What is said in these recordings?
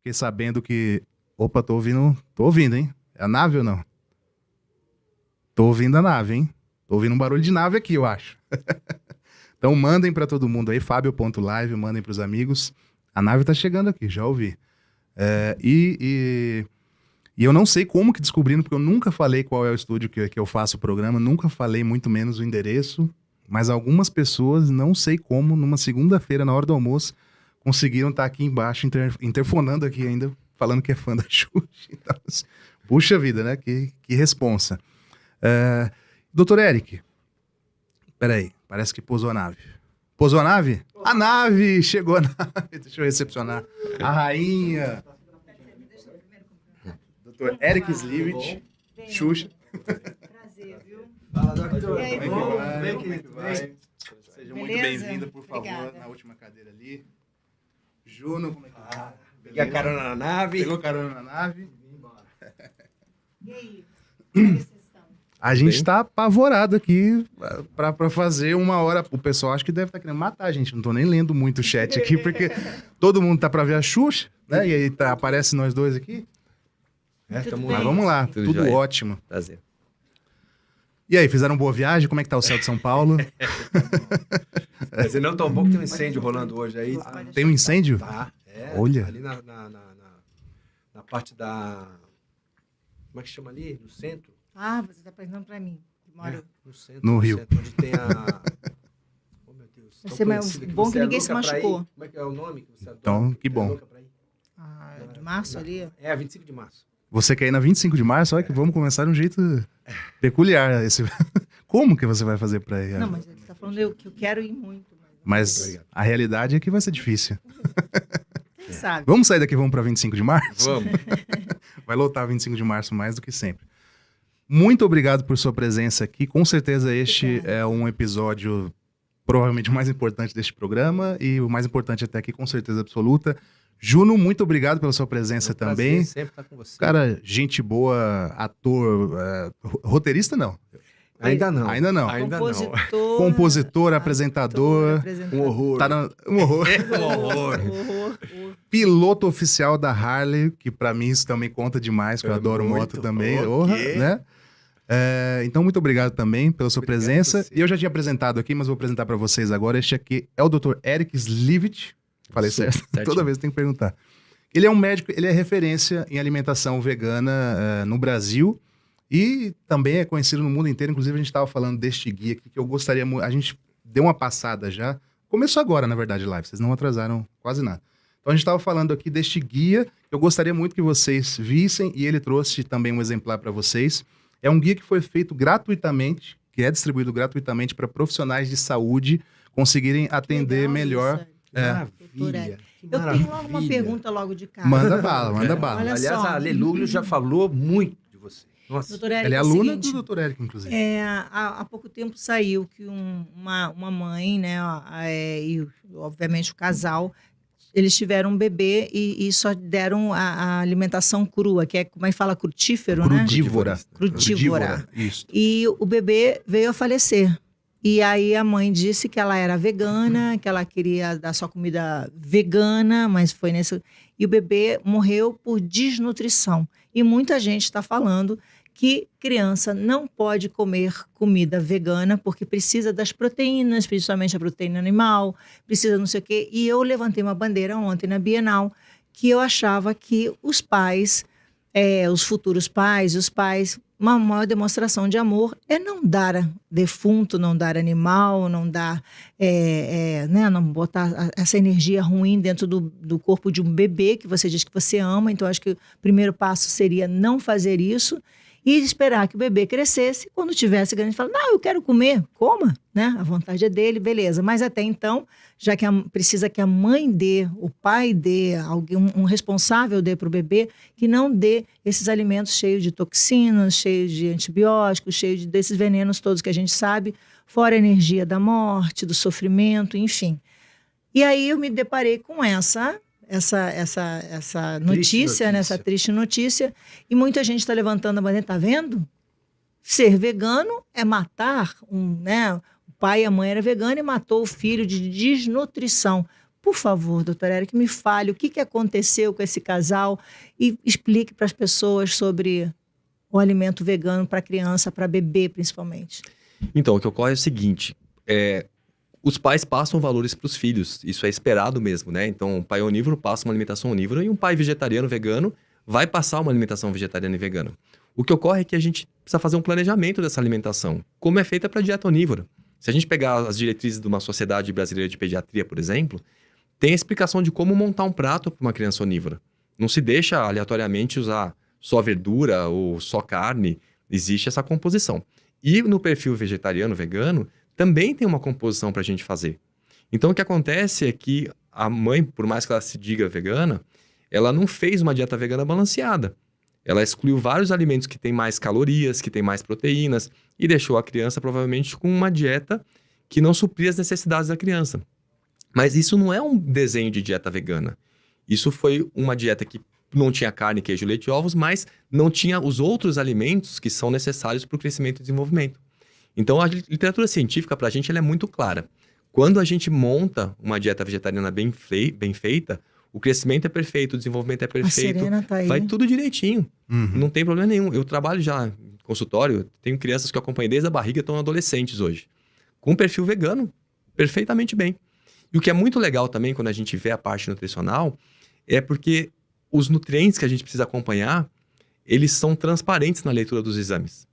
fiquei sabendo que... Opa, tô ouvindo, hein? É a nave ou não? Tô ouvindo a nave, hein? Tô ouvindo um barulho de nave aqui, eu acho. Então mandem pra todo mundo aí, fabio.live, mandem pros amigos. A nave tá chegando aqui, já ouvi. E eu não sei como que descobrindo, porque eu nunca falei qual é o estúdio que eu faço o programa, nunca falei muito menos o endereço, mas algumas pessoas, não sei como, numa segunda-feira, na hora do almoço, conseguiram estar aqui embaixo, interfonando aqui ainda, falando que é fã da Xuxa. Então, puxa vida, né? Que responsa. Doutor Eric, peraí, parece que pousou a nave. Pousou a nave? A nave! Chegou a nave. Deixa eu recepcionar. A rainha. Dr. Eric Slivit, Xuxa. Prazer, viu? Fala, doutor. E aí, Como é que vai? Seja muito Beleza? bem-vinda, por favor, Obrigada. na última cadeira ali. Juno, como é que vai? Peguei a carona na nave. Pegou carona na nave? E aí? Como é que vocês estão? A gente tá apavorado aqui pra fazer uma hora. O pessoal acho que deve estar querendo matar a gente. Não tô nem lendo muito o chat aqui, porque todo mundo tá pra ver a Xuxa, né? E aí aparece nós dois aqui. Tudo Mas bem? vamos lá, Tudo tudo jóia. ótimo. Prazer. E aí, fizeram boa viagem? Como é que tá o céu de São Paulo? Se não tão bom que tem um incêndio rolando hoje aí. Tem um incêndio? Tá. Olha. Ali na parte da... Como é que chama ali? No centro? Ah, você está perguntando para mim. Que moro... No centro. No Rio. Centro, onde tem a... Oh, meu Deus. Vai tão ser mais conhecido que bom você que é ninguém se louca pra ir. machucou. Como é que é o nome que você adora? Então, que É bom. louca pra ir? Ah, de março ali? É, 25 de março. Você quer ir na 25 de março? Olha que vamos começar de um jeito peculiar. Como que você vai fazer pra ir? Não, mas ele está falando que eu quero ir muito. Mas Obrigado. a realidade é que vai ser difícil. Quem sabe? Vamos sair daqui e vamos pra 25 de março? Vamos. Vai lotar 25 de março mais do que sempre. Muito obrigado por sua presença aqui. Com certeza este Obrigada. é um episódio provavelmente o mais importante deste programa e o mais importante até aqui, com certeza absoluta. Juno, muito obrigado pela sua presença É um prazer também. sempre estar com você. Cara, gente boa, ator, roteirista não. Ainda não. Ainda não. Ainda não. Compositor, apresentador. Um horror. Tá um horror. Um horror. Horror. Piloto oficial da Harley, que pra mim isso também conta demais, que eu adoro Muito. moto também. Ok. Orra, né? Então, muito obrigado também pela sua Obrigado presença. você. E eu já tinha apresentado aqui, mas vou apresentar pra vocês agora. Este aqui é o Dr. Eric Slivit. Falei certo? Certinho. Toda vez tem que perguntar. Ele é um médico, ele é referência em alimentação vegana no Brasil e também é conhecido no mundo inteiro. Inclusive, a gente estava falando deste guia aqui que eu gostaria muito. A gente deu uma passada já. Começou agora, na verdade, live. Vocês não atrasaram quase nada. Então, a gente estava falando aqui deste guia que eu gostaria muito que vocês vissem e ele trouxe também um exemplar para vocês. É um guia que foi feito gratuitamente, que é distribuído gratuitamente para profissionais de saúde conseguirem atender Legal melhor. isso. Maravilha. Que Eu tenho logo uma maravilha. pergunta logo de cara. Manda bala, manda bala. Olha Aliás, só. a Aleluia já falou muito de você. Nossa. Doutor Eric, Ela é o aluna seguinte, do Dr. Eric, inclusive. há pouco tempo saiu que uma mãe, né, e obviamente o casal, eles tiveram um bebê e só deram a alimentação crua, que é, como é que fala, crutífero, né? Crudívora. Crudívora. Isso. E o bebê veio a falecer. E aí a mãe disse que ela era vegana, que ela queria dar só comida vegana, mas foi nesse... E o bebê morreu por desnutrição. E muita gente está falando que criança não pode comer comida vegana porque precisa das proteínas, principalmente a proteína animal, precisa não sei o quê. E eu levantei uma bandeira ontem na Bienal que eu achava que os pais, os futuros pais, os pais, uma maior demonstração de amor é não dar defunto, não dar animal, não dar, né, não botar essa energia ruim dentro do corpo de um bebê que você diz que você ama. Então, acho que o primeiro passo seria não fazer isso e esperar que o bebê crescesse. Quando tivesse grande, falar, não, eu quero comer, coma, né? A vontade é dele, beleza. Mas até então, já que precisa que a mãe dê, o pai dê, alguém, um responsável dê para o bebê, que não dê esses alimentos cheios de toxinas, cheios de antibióticos, cheios desses venenos todos que a gente sabe, fora a energia da morte, do sofrimento, enfim. E aí eu me deparei com essa notícia, né, essa triste notícia, e muita gente está levantando a bandeira, tá vendo? Ser vegano é matar, né? O pai e a mãe eram veganos e matou o filho de desnutrição. Por favor, doutora Érica, me fale o que aconteceu com esse casal e explique para as pessoas sobre o alimento vegano para criança, para bebê principalmente. Então, o que ocorre é o seguinte, os pais passam valores para os filhos, isso é esperado mesmo, né? Então, um pai onívoro passa uma alimentação onívora e um pai vegetariano, vegano, vai passar uma alimentação vegetariana e vegana. O que ocorre é que a gente precisa fazer um planejamento dessa alimentação, como é feita para a dieta onívora. Se a gente pegar as diretrizes de uma sociedade brasileira de pediatria, por exemplo, tem a explicação de como montar um prato para uma criança onívora. Não se deixa aleatoriamente usar só verdura ou só carne, existe essa composição. E no perfil vegetariano, vegano, também tem uma composição para a gente fazer. Então, o que acontece é que a mãe, por mais que ela se diga vegana, ela não fez uma dieta vegana balanceada. Ela excluiu vários alimentos que têm mais calorias, que têm mais proteínas, e deixou a criança provavelmente com uma dieta que não supria as necessidades da criança. Mas isso não é um desenho de dieta vegana. Isso foi uma dieta que não tinha carne, queijo, leite e ovos, mas não tinha os outros alimentos que são necessários para o crescimento e desenvolvimento. Então, a literatura científica, para a gente, ela é muito clara. Quando a gente monta uma dieta vegetariana bem feita, o crescimento é perfeito, o desenvolvimento é perfeito. A Serena tá aí. Vai tudo direitinho. Não tem problema nenhum. Eu trabalho já em consultório, tenho crianças que eu acompanhei desde a barriga, estão adolescentes hoje. Com perfil vegano, perfeitamente bem. E o que é muito legal também, quando a gente vê a parte nutricional, é porque os nutrientes que a gente precisa acompanhar, eles são transparentes na leitura dos exames.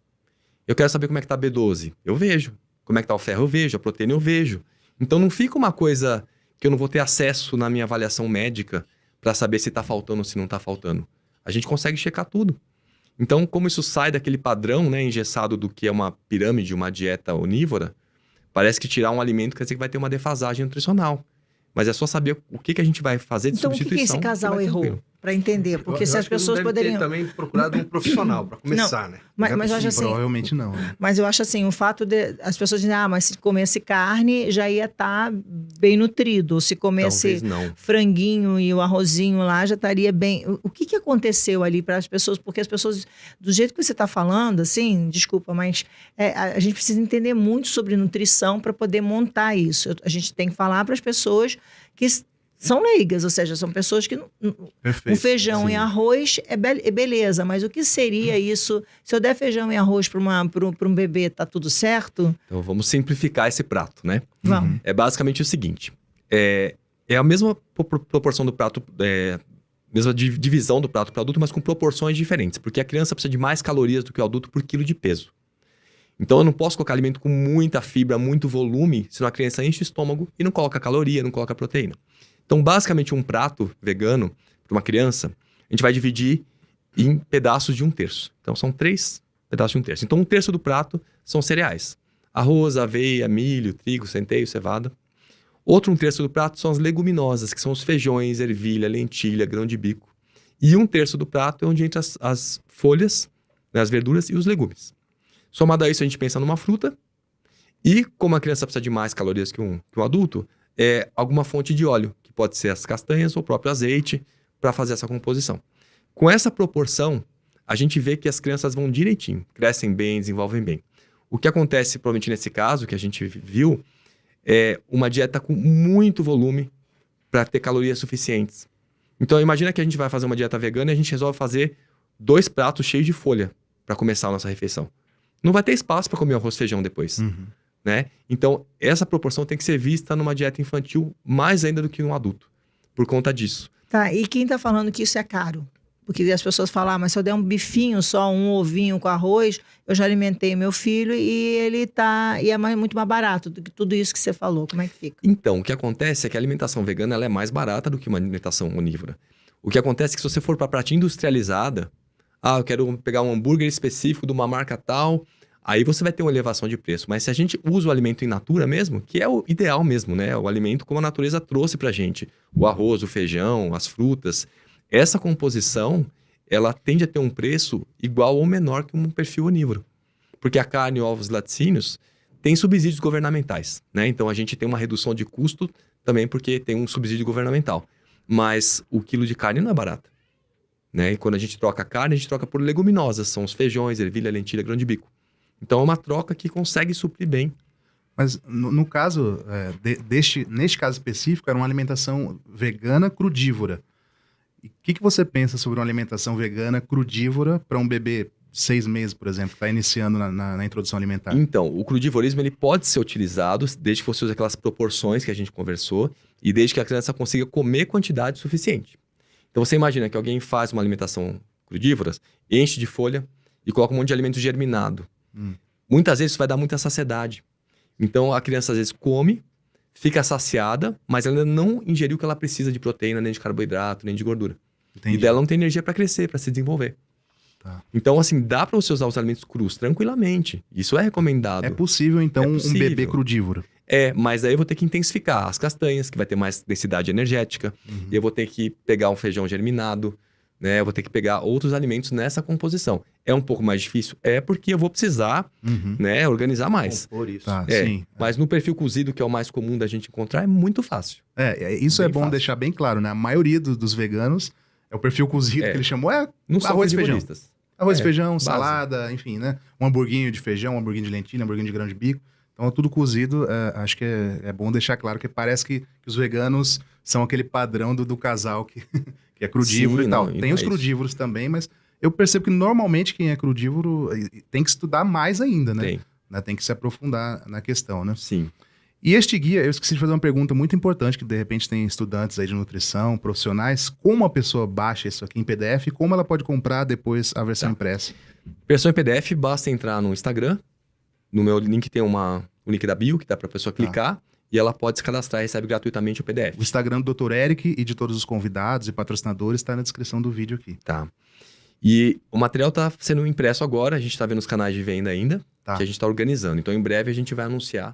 Eu quero saber como é que está a B12. Eu vejo. Como é que está o ferro? Eu vejo. A proteína eu vejo. Então não fica uma coisa que eu não vou ter acesso na minha avaliação médica para saber se está faltando ou se não está faltando. A gente consegue checar tudo. Então, como isso sai daquele padrão, né, engessado do que é uma pirâmide, uma dieta onívora, parece que tirar um alimento quer dizer que vai ter uma defasagem nutricional. Mas é só saber o que a gente vai fazer de Então, o substituição. que esse casal errou? Para entender, porque Eu se as acho que pessoas não deve poderiam... ter também procurado um profissional para começar, né? Mas eu acho assim, Provavelmente não. Né? mas eu acho assim, o fato de as pessoas dizem, mas se comesse carne já ia estar bem nutrido, se comesse Talvez não. franguinho e o arrozinho lá já estaria bem. O que aconteceu ali para as pessoas? Porque as pessoas, do jeito que você está falando, assim, desculpa, mas a gente precisa entender muito sobre nutrição para poder montar isso. A gente tem que falar para as pessoas que são leigas, ou seja, são pessoas que Perfeito. o feijão Sim. e arroz é beleza, mas o que seria isso? Se eu der feijão e arroz para um bebê, tá tudo certo? Então vamos simplificar esse prato, né? Vamos. É basicamente o seguinte, é a mesma proporção do prato, mesma divisão do prato para o adulto, mas com proporções diferentes, porque a criança precisa de mais calorias do que o adulto por quilo de peso. Então eu não posso colocar alimento com muita fibra, muito volume, senão a criança enche o estômago e não coloca caloria, não coloca proteína. Então basicamente um prato vegano para uma criança, a gente vai dividir em pedaços de 1/3. Então são 3 pedaços de 1/3. Então 1/3 do prato são cereais. Arroz, aveia, milho, trigo, centeio, cevada. Outro 1/3 do prato são as leguminosas, que são os feijões, ervilha, lentilha, grão de bico. E 1/3 do prato é onde entra as folhas, né, as verduras e os legumes. Somado a isso, a gente pensa numa fruta. E como a criança precisa de mais calorias que um adulto, alguma fonte de óleo, que pode ser as castanhas ou o próprio azeite, para fazer essa composição. Com essa proporção, a gente vê que as crianças vão direitinho, crescem bem, desenvolvem bem. O que acontece, provavelmente nesse caso, que a gente viu, é uma dieta com muito volume para ter calorias suficientes. Então, imagina que a gente vai fazer uma dieta vegana e a gente resolve fazer 2 pratos cheios de folha para começar a nossa refeição. Não vai ter espaço para comer arroz e feijão depois. Né? Então, essa proporção tem que ser vista numa dieta infantil mais ainda do que um adulto, por conta disso. Tá, e quem tá falando que isso é caro? Porque as pessoas falam, mas se eu der um bifinho só, um ovinho com arroz, eu já alimentei meu filho e é muito mais barato do que tudo isso que você falou. Como é que fica? Então, o que acontece é que a alimentação vegana ela é mais barata do que uma alimentação onívora. O que acontece é que se você for para a pratinha industrializada, eu quero pegar um hambúrguer específico de uma marca tal, aí você vai ter uma elevação de preço. Mas se a gente usa o alimento in natura mesmo, que é o ideal mesmo, né? O alimento como a natureza trouxe pra gente. O arroz, o feijão, as frutas. Essa composição, ela tende a ter um preço igual ou menor que um perfil onívoro. Porque a carne, ovos, laticínios têm subsídios governamentais, né? Então a gente tem uma redução de custo também porque tem um subsídio governamental. Mas o quilo de carne não é barato. Né? E quando a gente troca carne, a gente troca por leguminosas. São os feijões, ervilha, lentilha, grão de bico. Então é uma troca que consegue suprir bem Mas no caso, neste caso específico, era uma alimentação vegana crudívora. E o que você pensa sobre uma alimentação vegana crudívora para um bebê 6 meses, por exemplo, que está iniciando na introdução alimentar? Então, o crudivorismo ele pode ser utilizado desde que você use aquelas proporções que a gente conversou e desde que a criança consiga comer quantidade suficiente. Então, você imagina que alguém faz uma alimentação crudívora, enche de folha e coloca um monte de alimento germinado. Muitas vezes isso vai dar muita saciedade. Então, a criança às vezes come, fica saciada, mas ela ainda não ingeriu o que ela precisa de proteína, nem de carboidrato, nem de gordura. Entendi. E dela não tem energia para crescer, para se desenvolver. Tá. Então, assim, dá para você usar os alimentos crus tranquilamente. Isso é recomendado. É possível, então, É possível. um bebê crudívoro? Mas aí eu vou ter que intensificar as castanhas, que vai ter mais densidade energética. E eu vou ter que pegar um feijão germinado, né? Eu vou ter que pegar outros alimentos nessa composição. É um pouco mais difícil? É porque eu vou precisar, né, organizar mais. Compor isso. Tá, É, sim. mas no perfil cozido, que é o mais comum da gente encontrar, é muito fácil. Isso é Bem bom fácil. deixar bem claro, né? A maioria dos veganos, o perfil cozido que ele chamou, Não são arroz e feijão. credivoristas. Arroz e feijão, base. salada, enfim, né? Um hamburguinho de feijão, um hamburguinho de lentilha, um hamburguinho de grão de bico. Então, tudo cozido, acho que é bom deixar claro, que parece que os veganos são aquele padrão do casal que é crudívoro Sim, e tal. não, Tem é os isso. crudívoros também, mas eu percebo que normalmente quem é crudívoro tem que estudar mais ainda, né? Tem, Tem que se aprofundar na questão, né? sim. E este guia, eu esqueci de fazer uma pergunta muito importante, que de repente tem estudantes aí de nutrição, profissionais, como a pessoa baixa isso aqui em PDF e como ela pode comprar depois a versão impressa? Versão em PDF, basta entrar no Instagram. No meu link tem o link da bio, que dá pra pessoa clicar. E ela pode se cadastrar e recebe gratuitamente o PDF. O Instagram do Dr. Eric e de todos os convidados e patrocinadores está na descrição do vídeo aqui. Tá. E o material tá sendo impresso agora. A gente tá vendo os canais de venda ainda, Tá. que a gente tá organizando. Então, em breve, a gente vai anunciar